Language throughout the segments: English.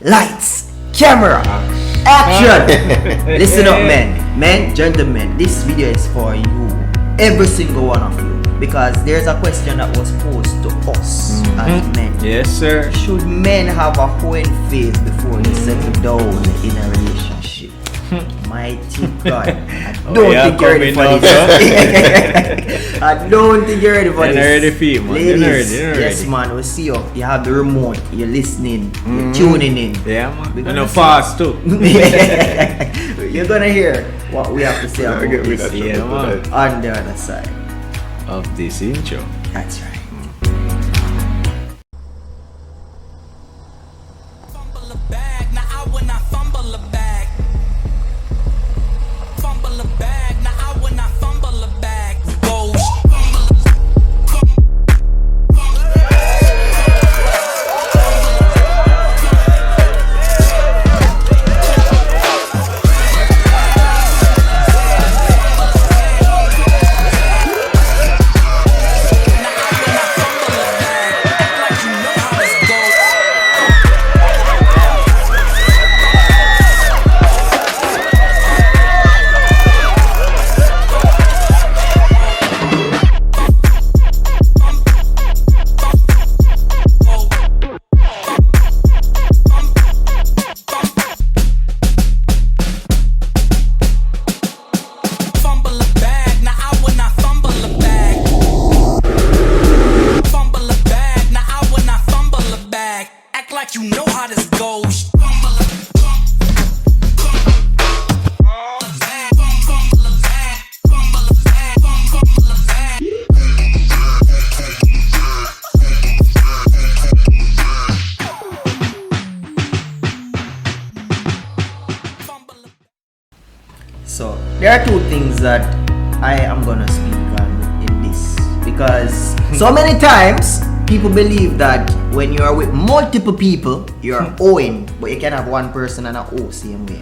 Lights, camera, action! Listen up, men, gentlemen. This video is for you, every single one of you, because there's a question that was posed to us as men. Yes, sir. Should men have a hoeing phase before you settle down in a relationship? Mighty God, I don't think you're ready for this. I don't think you're ready for this. Ready for it, man. Ladies, You're ready. yes, man. We see you. You have the remote. You're listening. You're tuning in. Yeah, man. We're And gonna fast too. You're gonna hear what we have to say about this on the other side of this intro. That's right. Fumble a bag, now I will not fumble a bag. Fumble a bag, now I will not fumble a bag. Goes. Fumble a bag, now I will not fumble a bag. Fumble a bag, now I will not fumble a bag. Act like you know how this goes. So there are two things that I am gonna speak on in this, because so many times people believe that when you are with multiple people you're owing, but you can have one person and a owe same way.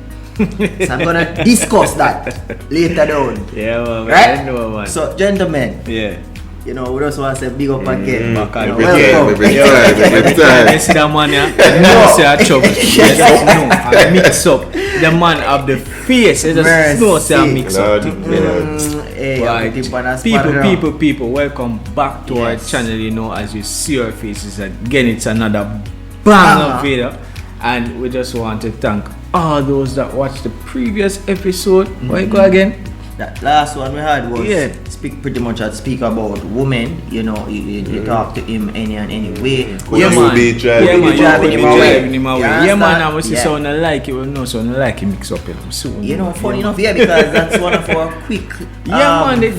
So I'm gonna discuss that later down. Yeah, man. Right? I know, man. So gentlemen, yeah. you know, we just want to say big up again. Back You know, on welcome. You see that man, yeah? No, say a chop. Yes, no, I mix up. The man have the face. It just no say a mix up. Hey, Right. I'm on a spot around. People, welcome back to our channel. You know, as you see our faces again, it's another bang of video, and we just want to thank all those that watched the previous episode. Why go again? That last one we had was Yeah. speak about women. You know, you talk to him any and any way. Yeah, man. Driving him away. Yeah, You man. I understand? was Yeah. sound like it. No, sound like it mix up. Soon. You know, funny enough, yeah, because that's one of our quick,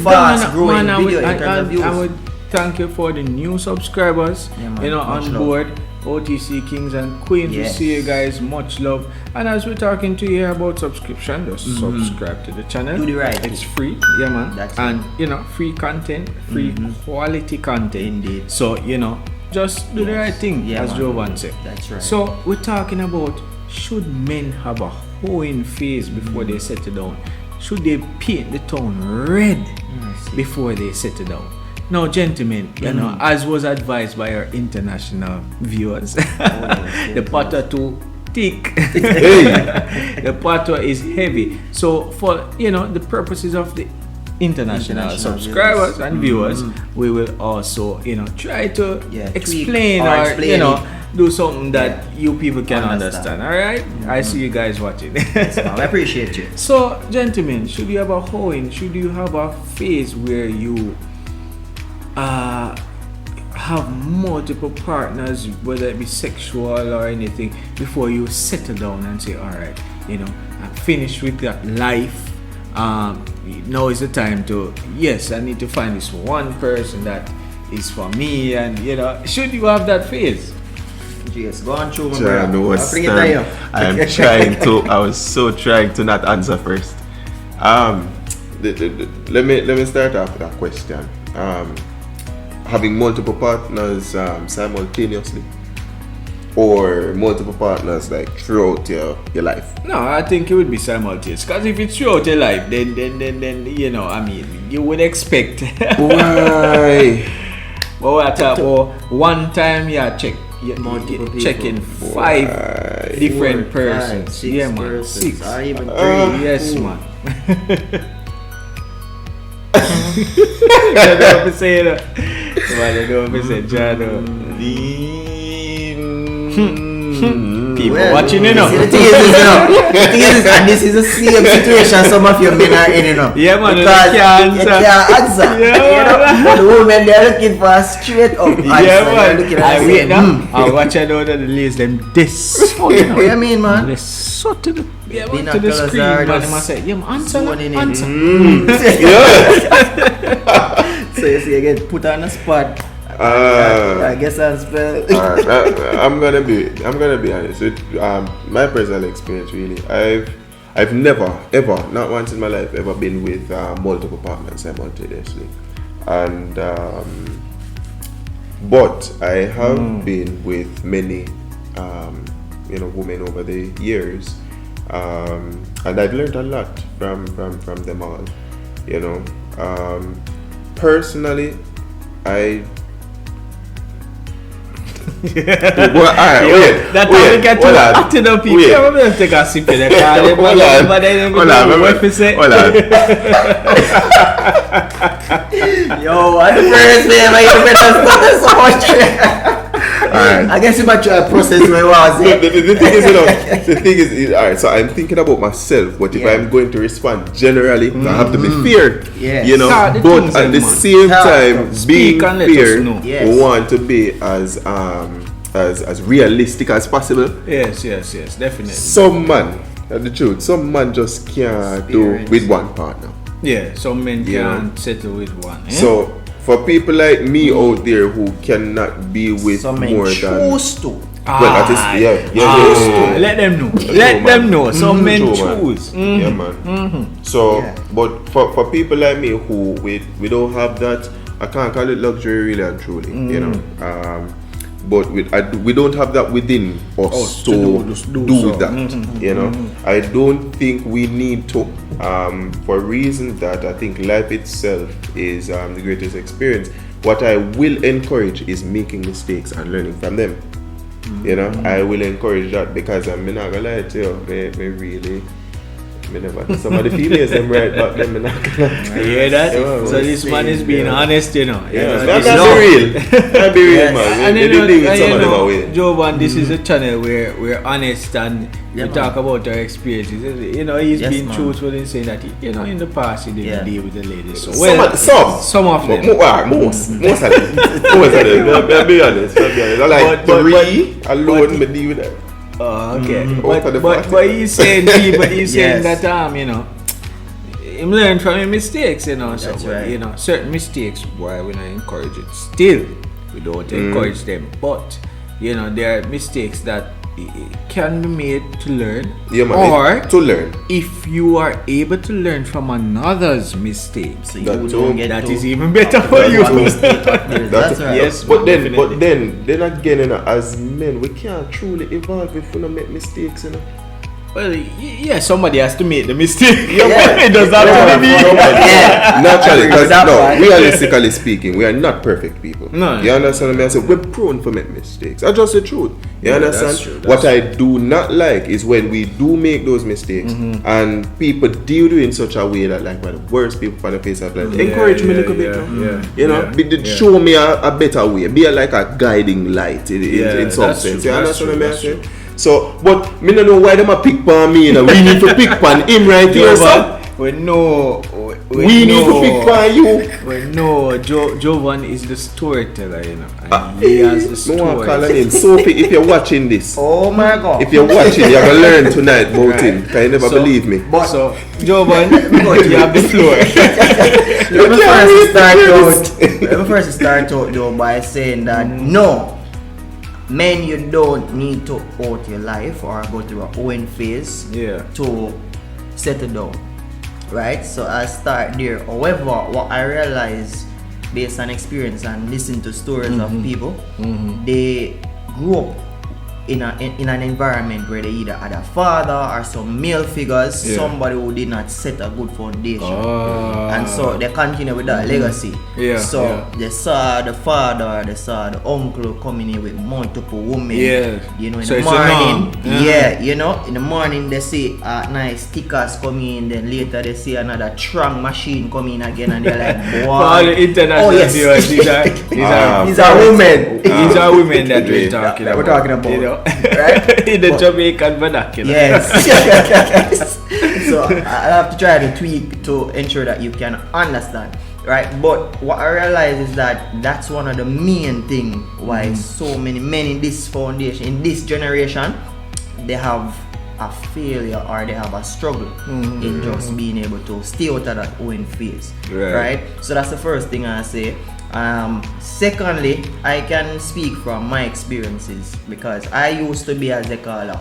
fast growing video in terms of views. I would thank you for the new subscribers. Yeah, man. You know, Much on love. board. OTC Kings and Queens. Yes. We see you guys, much love. And as we're talking to you about subscription, just subscribe to the channel. Do the right It's thing. free, yeah, man. That's and you know, free content, free quality content. Indeed. So you know, just do the right thing, Yeah, as man. Jovan said. That's right. So we're talking about, should men have a hoeing phase before they settle down? Should they paint the town red before they settle down? Now, gentlemen, you know, as was advised by our international viewers, the potter too thick, the potter is heavy. So, for you know the purposes of the international subscribers and viewers, we will also try to explain or you know do something that you people can understand. All right, I see you guys watching. Yes, ma'am, I appreciate you. So, gentlemen, should you have a hoeing? Should you have a phase where you have multiple partners, whether it be sexual or anything, before you settle down and say, all right, you know, I'm finished with that life. Now is the time to, yes, I need to find this one person that is for me. And you know, should you have that phase? Yes, go on through, my I brother. know I'll bring it to you. I'm trying to. I was so trying to not answer first. Let me start off with that question. Having multiple partners simultaneously, or multiple partners like throughout your life. No, I think it would be simultaneous. Because if it's throughout your life, then you know, I mean, you would expect. Why? But we are talking about one time, yeah, check. Multiple people. Checking 5 different 4, 5, persons. 6 Yeah, man. persons, 6. or even 3. Yes, man. You don't have to say that. Man, you don't have to say Jado. People watching, you know. See, the thing is, and this is the same situation some of your men are in, you know. Yeah, man, because you can't you can't answer. Yeah, you know, but the women they're looking for a straight up answer. Yeah, They're man. looking at I it wait saying, now. I watch out all the ladies them this. What do you mean, man? They so to the yeah, man, to the Binoculars screen, are man. just They must say, yeah, man, answer, zoning in. answer. So you see, you get put on the spot. I guess I'll spell. I'm gonna be honest with my personal experience. Really, I've never ever, not once in my life, ever been with multiple partners simultaneously, and but I have been with many women over the years, and I've learned a lot from them all. Personally, That time we get to acting up people. Yeah, we're gonna take a sip in the car. Hold on. Yo, what the first man? You better stop so much. Alright. I guess you might try to process where I was. The thing is, alright. So I'm thinking about myself. But if I'm going to respond generally, I have to be fair. Yes. But at the same time, being Speak and let fair, us know. Yes. we want to be as realistic as possible. Yes, definitely. Some man, that's the truth. Some man just can't do with one partner. Yeah, some men Yeah. can't settle with one. Eh? So for people like me out there who cannot be with Some men more than choose to. well, that is yeah. Let them know. True, Let them man. know. Some men True, man. choose. Yeah, man. So, Yeah. but for people like me who we don't have that, I can't call it luxury really and truly, but we don't have that within us to do so. that. I don't think we need to, for reasons that I think life itself is the greatest experience. What I will encourage is making mistakes and learning from them. I will encourage that because I'm not gonna lie to you, me never some of the females them right back then, me not gonna lie. You hear that? Yeah, So this man is being honest, you know. That's real. That'd be real, man. And They deal with some of them away. Jovan, this is a channel where we're honest and we talk about our experiences. He's been man. truthful in saying that in the past he didn't deal with the ladies. So Some of them. Most of them. I'll be honest. I like three alone, me deal with that. Oh, okay. For the But party. he's saying he's saying Yes. that him learn from his mistakes, so That's right. certain mistakes why we not encourage it. Still we don't encourage them. But there are mistakes that can be made to learn. Yeah, man. Or To learn. if you are able to learn from another's mistakes, So you That don't get that to is even better for you. one mistake up there. That's right. Yes. But definitely. then again, as men, we can't truly evolve if we don't make mistakes, Well, yeah, somebody has to make the mistake. Yeah. It does not have to be me. Naturally, because That no, part. realistically speaking, we are not perfect people. No. You understand what I say? We're prone to make mistakes. That's just the truth. You understand? that's true, What I do not like is when we do make those mistakes and people deal with it in such a way that like we're the worst people on the face of the planet. Encourage me a little bit. Show me a better way. Be like a guiding light in some that's sense. true, You that's understand what true, I'm that's saying? So, but me don't know why them a pick on me. We need to pick on him right here, son. We know. We need to pick on you. We know Jovan is the storyteller, and he has the No one call story. him Sophie. If you're watching this, Oh my God. if you're watching, you're gonna learn tonight about him. Can you never believe me? So, Jovan, you have the floor. Let me first start out though by saying that no, men, you don't need to out your life or go through a own phase to settle down, right? So I start there. However, what I realize based on experience and listen to stories of people, they grew up in an environment where they either had a father or some male figures, somebody who did not set a good foundation, and so they continue with that legacy. So they saw the father, they saw the uncle coming in with multiple women. You know, in So the it's a norm. morning, you know, in the morning they see nice stickers coming in, then later they see another trunk machine coming again, and they're like, For boy. all the international viewers, these are These are women. these are women that we're talking that about. we're talking about, you know? right? In the But- Jamaican vernacular. Yes. So I have to try to tweak to ensure that you can understand, right? But what I realize is that that's one of the main thing why so many men in this foundation, in this generation, they have a failure or they have a struggle in just being able to stay out of that own phase, right? So that's the first thing I say. Secondly, I can speak from my experiences because I used to be, as they call a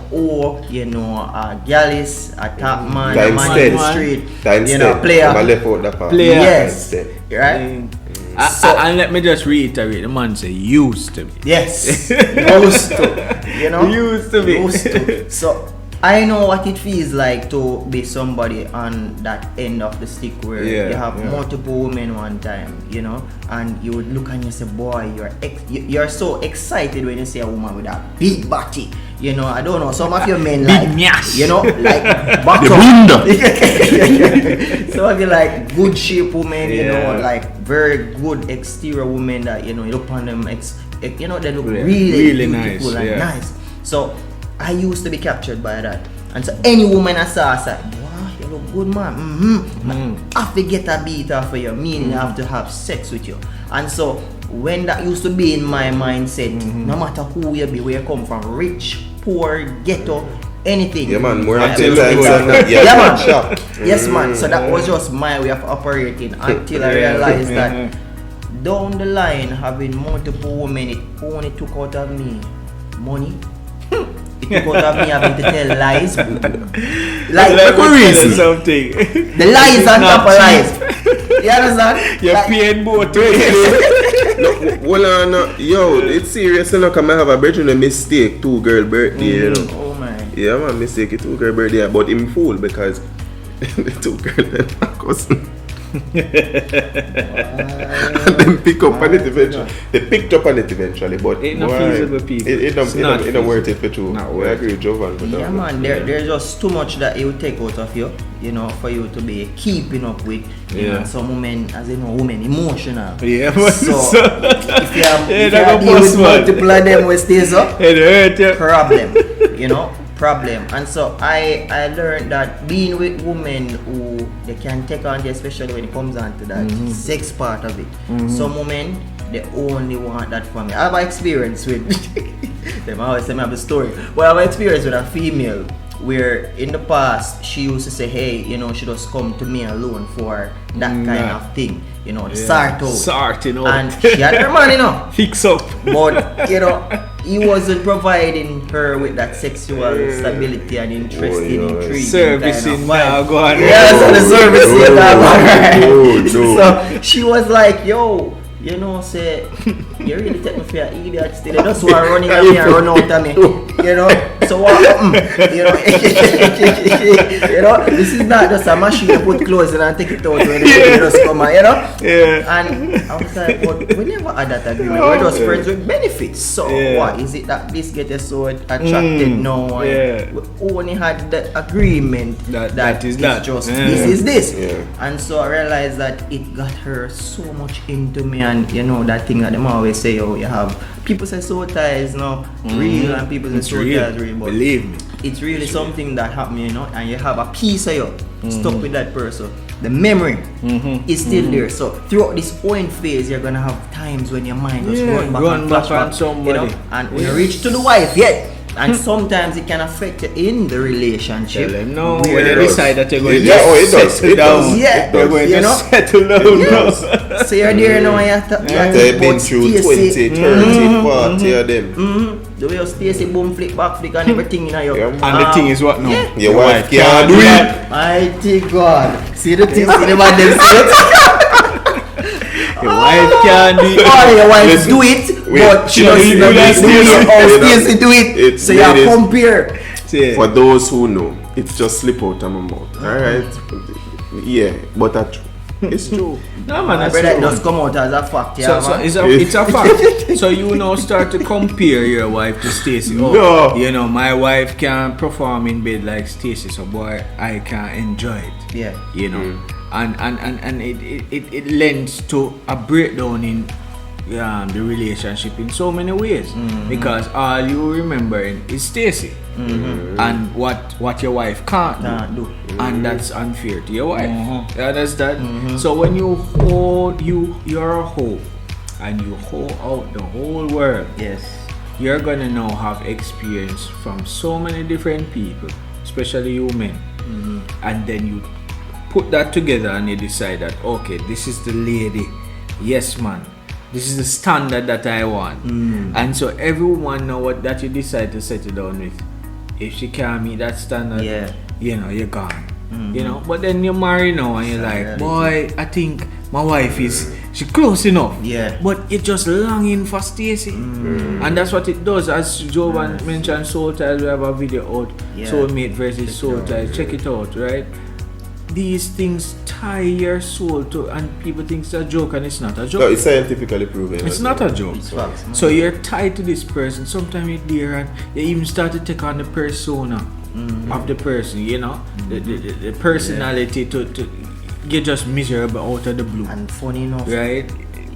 gallus, a top man, a man in the street, player. I left out that part. Yes, right? And let me just reiterate, the man say used to be. Yes, used to, Used to be. Used to. So I know what it feels like to be somebody on that end of the stick where you have multiple women one time, and you would look and you say, boy, you're so excited when you see a woman with a big body. I don't know, some of your men like, like back up. Some of you like good shape women, like very good exterior women that, you look on them, they look really beautiful nice, and nice. So I used to be captured by that. And so any woman I saw, I said, wow, you look good, man. I have to get a beat off of you, meaning I have to have sex with you. And so when that used to be in my mindset, no matter who you be, where you come from, rich, poor, ghetto, anything. Yeah, man, more I than have to look than at that. Yeah, man. Yes, man. So that was just my way of operating until I realized that down the line, having multiple women, it only took out of me money. It took out of me having to tell lies. Like crazy. Something. The lies on top of lies. You understand? You're paying both. Yo, it's serious. Look, I have a brethren a mistake 2 girl birthday. Oh my. Yeah, man, mistake 2 girl birthday, but him fool because the 2 girl and my cousin. And then pick up on it eventually. They picked up on it eventually, but Ain't no feasible people. It not worth it for true. Not I worth agree with Jovan for that. Yeah, man, there's just too much that it will take out of you, for you to be keeping up with. Some women, as you know, women emotional. Yeah, but so if you have that deal with go possible. multiple of them, will stays up. It hurt you. Problem, problem. And so I learned that being with women who they can take on, especially when it comes on to that sex part of it. Some women, they only want that from me. I have an experience with them. I always say I have a story. But I have an experience with a female where in the past she used to say, hey, she just come to me alone for that kind of thing. The sort out. Sorting out. And she had her man, Fix up. But he wasn't providing her with that sexual stability and interest in intrigue. Servicing now, go on. Yeah, so the servicing no. So she was like, yo, say, you really take me for an idiot still. They just want to run in at me and run out of me. So what happened? This is not just a machine you put clothes in and take it out when they just come out, And I was like, but we never had that agreement. We're just friends with benefits. So what is it that this gets us so attracted now? We only had the agreement that is that. just this is this. Yeah. And so I realized that it got her so much into me, and that thing that them always say, oh, you have people say soul ties real, and people say soul ties real, but believe me, it's really something that happened, and you have a piece of you stuck with that person. The memory is still there. So throughout this own phase, you're gonna have times when your mind just run back and flashback, somebody. And when you reach to the wife, and sometimes it can affect you in the relationship. Tell them no, where when you decide that you're going it to does. settle down. Yeah, you're going to settle down. So you're there now, you have to They've been through 20, 30, 40 of them. The way you Stacy boom flick back flick and everything in your And the thing is what now? Yeah. Your wife can't do it. Mighty God. See the thing, see the man them say it. Your wife can't do it. Or your wife Listen, do it but she Yeah, doesn't you know do that how Stacey. Stacey do it. It's So you ladies. compare. Yeah. For those who know, it's just slip out of my mouth. Alright? Yeah, but that's true. It's true. No man, that's Brother, it true. does come out as a fact, yeah, So man. it's a fact. So you now start to compare your wife to Stacey. Oh, No. you know, my wife can perform in bed like Stacey, so boy, I can enjoy it. Yeah. You know, and it lends to a breakdown in the relationship in so many ways, because all you remembering is Stacey and what your wife can't do. do. And that's unfair to your wife. You understand? So when you hold you're a hoe and you hold out the whole world, Yes. you're gonna now have experience from so many different people, especially you men. And then you put that together and you decide that okay, this is the lady. Yes man. This is the standard that I want. And so everyone know what that you decide to settle down with. If she can't meet that standard, Yeah. you know, you're gone. You know, but then you're married now and you're like, boy, I think my wife she close enough. Yeah. But you're just longing for Stacey. And that's what it does. As Jovan mentioned, Soul Ties, we have a video out. Yeah. Soulmate versus Soul Ties. Check it out, right? These things tie your soul to, and people think it's a joke, and it's not a joke. No, it's scientifically proven. It's not a joke. It's facts, man. So you're tied to this person. Sometimes you're there and you even start to take on the persona of the person, you know, the personality to get just miserable out of the blue, And funny enough, right?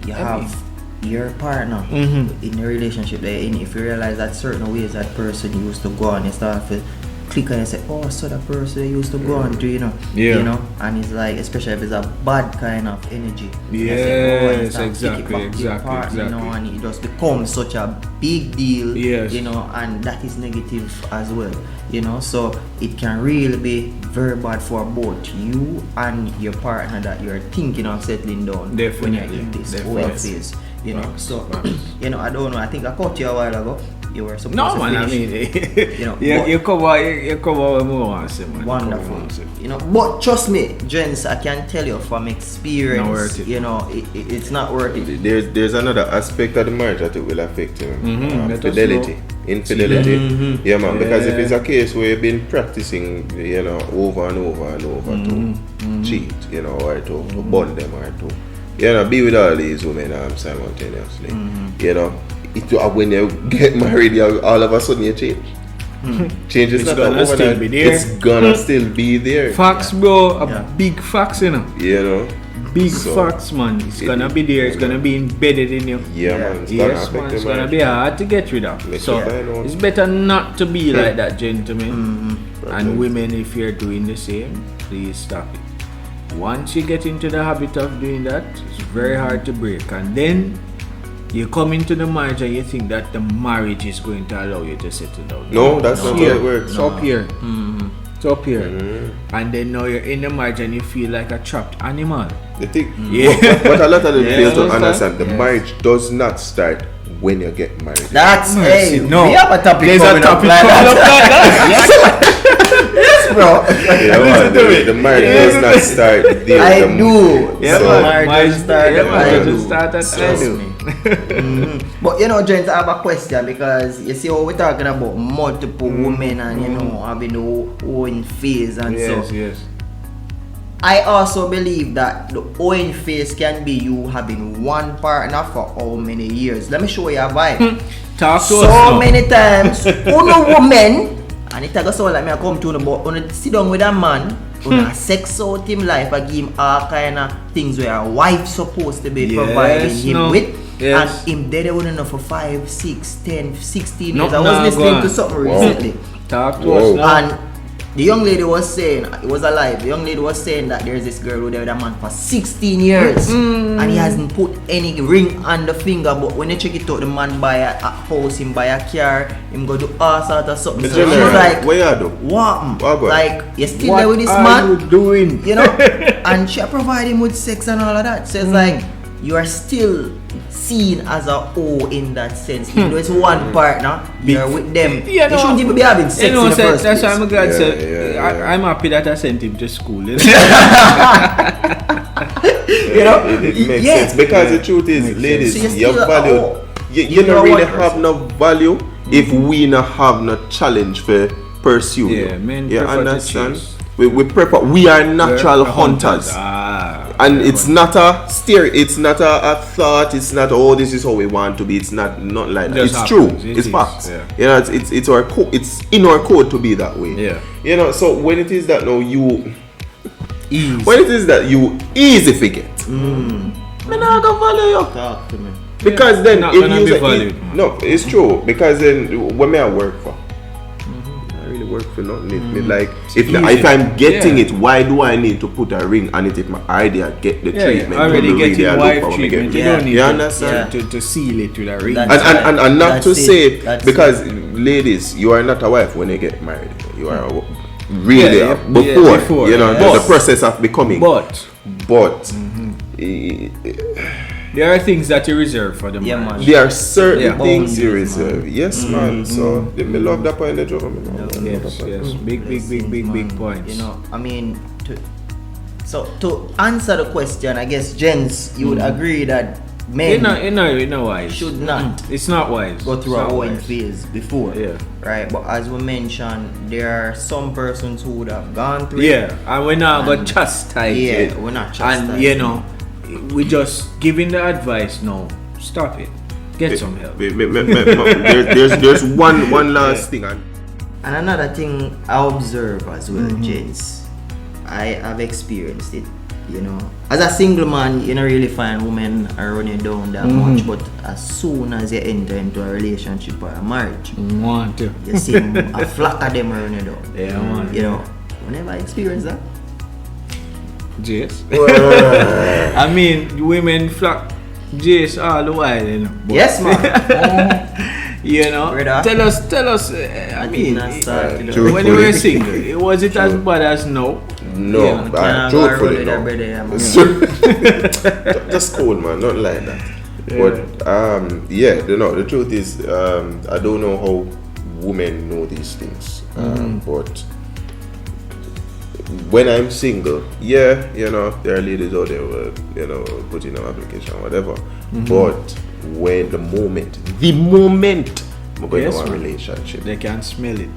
you have your partner in the relationship there, and if you realize that certain ways that person used to go on, you start to click and you say, oh, so that person used to go on to, you know, Yeah. you know, and it's like, especially if it's a bad kind of energy. You Yes, say, and start exactly, kick it back to your exactly, partner, you know, exactly. and it just becomes such a big deal, Yes. you know, and that is negative as well, you know, so it can really be very bad for both you and your partner that you're thinking of settling down when you're Definitely, in this definitely. whole phase, you know. Facts, So facts. you know, I don't know, I think I caught you a while ago. You were supposed No to man, I finish. mean, You know, you but- you cover what more want to say, man. Wonderful, you know, but trust me, gents, I can tell you from Not experience, worth it. you know, it's not worth it. There's another aspect of the marriage that it will affect you know, let us fidelity, infidelity. Yeah man, because if Yeah. it's a case where you've been practicing, you know, over and over and over to cheat, you know, or to bond them or to, you know, be with all these women simultaneously. You know, when you get married, all of a sudden you change. Change is It's not gonna overnight. still be there. It's gonna still be there. Facts, bro, Yeah. big facts, you know. You know. Big So, facts, man. It's gonna be there. It's gonna be embedded in you. Yeah, man. It's gonna Yes, affect man. the It's gonna marriage. be hard to get rid of. Make So it fine, man. it's better not to be like that, gentlemen. Right. And women, if you're doing the same, please stop it. Once you get into the habit of doing that, it's very hard to break. And then you come into the marriage and you think that the marriage is going to allow you to settle down. No, that's not how Here. it works. It's up here. It's up here. And then now you're in the marriage and you feel like a trapped animal. The thing, Yeah. but a lot of them Yeah, fail to understand? understand the Yes. marriage does not start when you get married. That's Mercy, hey, no. we have a topic There's a coming up topic like coming up that. like that. Yes, bro. Yeah, man, the marriage does not start there. I The- do. Yeah, So man. marriage doesn't start Yeah, at man. I It do. doesn't start at I Trust do. me. But you know, gents, I have a question because you see how we're talking about multiple women and you know having their own phase and Yes, so. yes. I also believe that the own phase can be you having one partner for how many years. Let me show you a vibe. Talk to us So now. many times, uno woman, and it goes sound like me I come to you, but uno sit down with a man, uno sex out him life, I give him all kind of things where a wife supposed to be Yes, providing him no. with. Yes. And him dead wouldn't know for 5, 6, 10, 16 No, years. I no, was listening go to on. something Wow. recently. Talk to Whoa. us now. And the young lady was saying, it was alive, the young lady was saying that there's this girl who there with a man for 16 years and he hasn't put any ring on the finger, but when you check it out, the man buy a house, him buy a car, him go do all sort of something. The So she's general, like, what you do? what? What go on? Like, you still What there with this are man? you doing? You know? And she provide him with sex and all of that. So it's like, you are still seen as a O in that sense. Even though it's one partner, you're with them. Yeah, You no. shouldn't even be having sex You know, in the so first that's place. why I'm glad. Yeah, So yeah. I'm happy that I sent him to school. You know? You know? It makes Yeah. sense because the truth is, ladies, So you're still you know don't really what have no value if we not have no challenge for pursue. Yeah, men you prefer to understand? chase. We are natural We're hunters. And It's not a it's not a thought, it's not this is how we want to be, it's not like that. Just It's happens. true. It It's is, facts. yeah. You know, it's our code, it's in our code to be that way. Yeah. You know, so when it is that now you Easy. when it is that you easy forget. Me not gonna value you. Talk to me. Because then Not if gonna you be say- valued. no, it's true. Because then when me I work for, I really work for nothing. Me like if easy. if I'm getting Yeah. it, why do I need to put a ring on it if my idea get the Yeah, treatment? already Don't really getting look wife for me treatment. get- You Yeah. don't need You to, understand? to seal it with a ring. That's And not to That's it. say That's because ladies, you are not a wife when you get married. You are really Yeah, before, you know yeah. the process of becoming. But But there are things that you reserve for the Yeah, marriage. man. there are certain Yeah. things you Boundaries, man. reserve. Yes, man. So me love that point. Yes, yes. Big points. You know, I mean, to answer the question, I guess, gents, you would agree that men You know wise. should not It's not wise. go through It's a not owing wise. phase before. Yeah. Right? But as we mentioned, there are some persons who would have gone through Yeah, and we're not And- going to chastise Yeah, it. we're not chastising. And, you know, we just giving the advice, no, stop it. Get some help. There's one last thing. And another thing I observe as well, Mm-hmm. gents, I have experienced it. You know, as a single man, you don't really find women are running down that Mm-hmm. much. But as soon as you enter into a relationship or a marriage, Want to. you see a flock of them running down. Yeah, man. You know, whenever I experience that, Jace. I mean, women flock Jace all the while, you know. But, yes, man. You know, Brother. tell us. I mean, didn't start, you know. True. when you were single, was it as bad as no? No, Yeah, Can't go around truthfully, with no. that brother, yeah, man. Just cool, man. Not like that. But yeah, the truth is, I don't know how women know these things. But when I'm single, yeah, you know, there are ladies out there who, you know, put in an application, whatever. But when the moment I'm going Yes, to a man. relationship, They can smell it.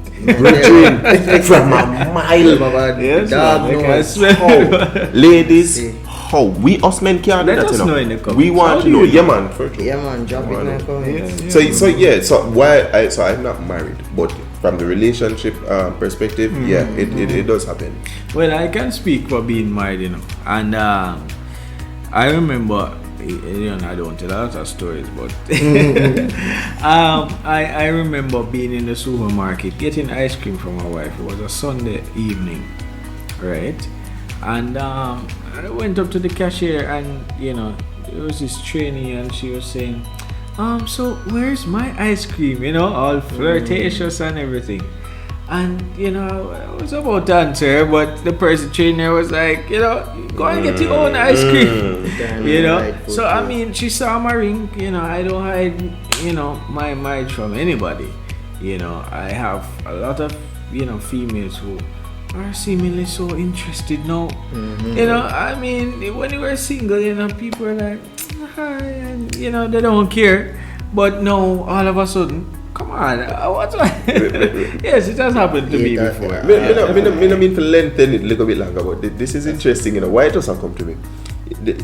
from a mile, Yes, Dog man, they can knows. smell it. ladies, See. how we us men can't do Let that, us you know know. in the comments. We want How to do know, you yeah, know? man, for sure. Yeah, man, drop it in the comments. So I'm not married, but from the relationship perspective, yeah, it does happen. Well, I can speak for being married, you know, and I remember, you know, I don't tell a lot of stories, but I remember being in the supermarket getting ice cream from my wife. It was a Sunday evening, right? And I went up to the cashier, and you know, there was this trainee, and she was saying, so where's my ice cream? You know, all flirtatious and everything. And you know, I was about to answer, but the person trainer was like, you know, go and get your own ice cream. You know, so I mean, she saw my ring. You know, I don't hide, you know, my marriage from anybody. You know, I have a lot of, you know, females who are seemingly so interested now. You know, I mean, when you were single, you know, people are like, hi, and you know, they don't care. But no, all of a sudden, come on, what's yes, it has happened to me before. I mean to lengthen it a little bit longer, but this is interesting, you know. Why it doesn't come to me?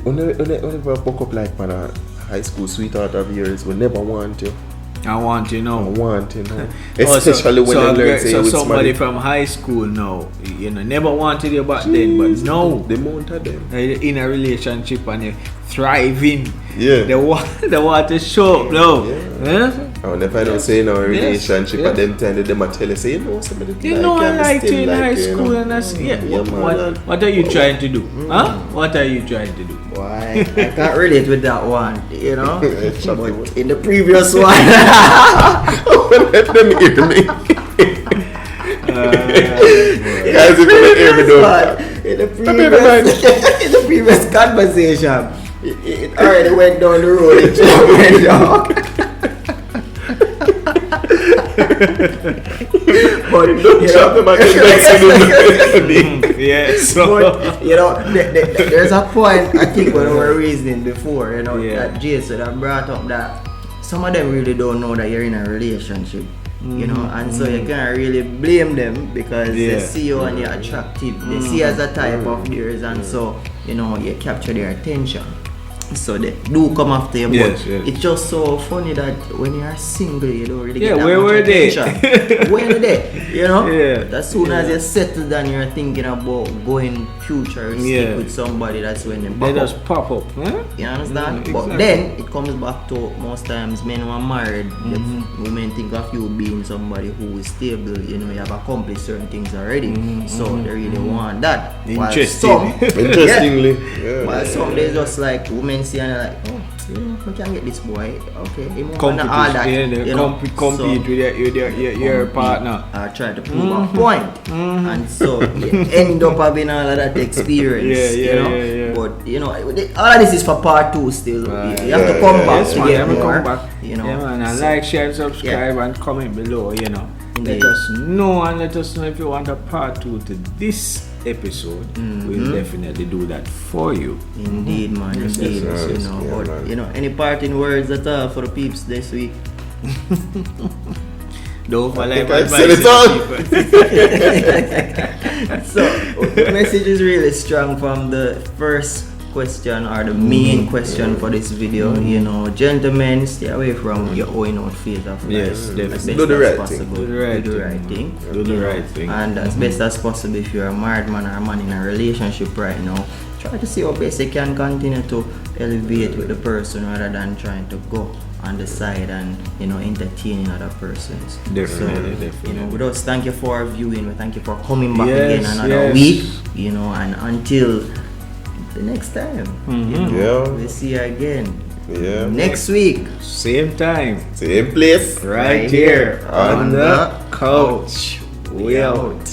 Whenever I buck up like man, a high school sweetheart of yours, we never want you. I want you know. Especially when they learn say so with somebody from high school now, you know, never wanted you back then, but no, the amount of them. in a relationship and you're thriving. Yeah. They want to show up now. Yeah. Huh? And if I don't say in a relationship yes. at them time, they might tell you, say, you know, somebody You know, I I'm liked still you in like high you, you school, know. and that's yeah. Yeah, man. What are you trying to do? Huh? What are you trying to do? Why? I can't relate with that one, you know. Shut But up. in the previous one, Let them hear me. Guys, if you hear me, though. in the previous conversation, it already went down the road. It just went down. But you Shut them know, at the next Yes. but, you know, there's a point I think when we were reasoning before, you know, Yeah. that Jason had brought up that some of them really don't know that you're in a relationship. You know, and so you can't really blame them because they see you and you're attractive. They see you as a type of theirs, and so you know you capture their attention. So they do come after you, but it's just so funny that when you are single, you don't really get that where much were attention. Where were they? You know? Yeah. As soon as you're settled and you're thinking about going futuristic with somebody, that's when they just pop up. Huh? You understand? But Exactly. then it comes back to most times men who are married, women think of you being somebody who is stable, you know, you have accomplished certain things already. So they really want that. Interesting. Interestingly, While some they just like women see and they're like, oh, you know, we can get this boy. Okay, he won't Competition, all that. they you know? compete with your partner. I try to prove a point, and so you end up having all of that experience. You know, but you know, all of this is for part 2 still. You have to come back to get more. Come back. You know, and like, share, and subscribe, and comment below. You know, Indeed. let us know, and let us know if you want a part 2 to this episode. We'll definitely do that for you. Indeed, man. Indeed. You know, but you know, any parting words at all for the peeps this week? Don't follow my I advice. said it all. So the message is really strong from the first question or the main question for this video. You know, gentlemen, stay away from your owing out phase of life. Yes, as definitely. best Do the as right possible. thing. Do the right Do the thing. right thing. Do the You know, right thing. and as best as possible, if you're a married man or a man in a relationship right now, try to see how best you can continue to elevate with the person rather than trying to go on the side and, you know, entertaining other persons. Definitely. You know, with us, thank you for viewing. We thank you for coming back Yes, again another yes. week. You know, and until the next time, you know, we'll see you again next week. Same time, Same place. right here on on the the couch. We out.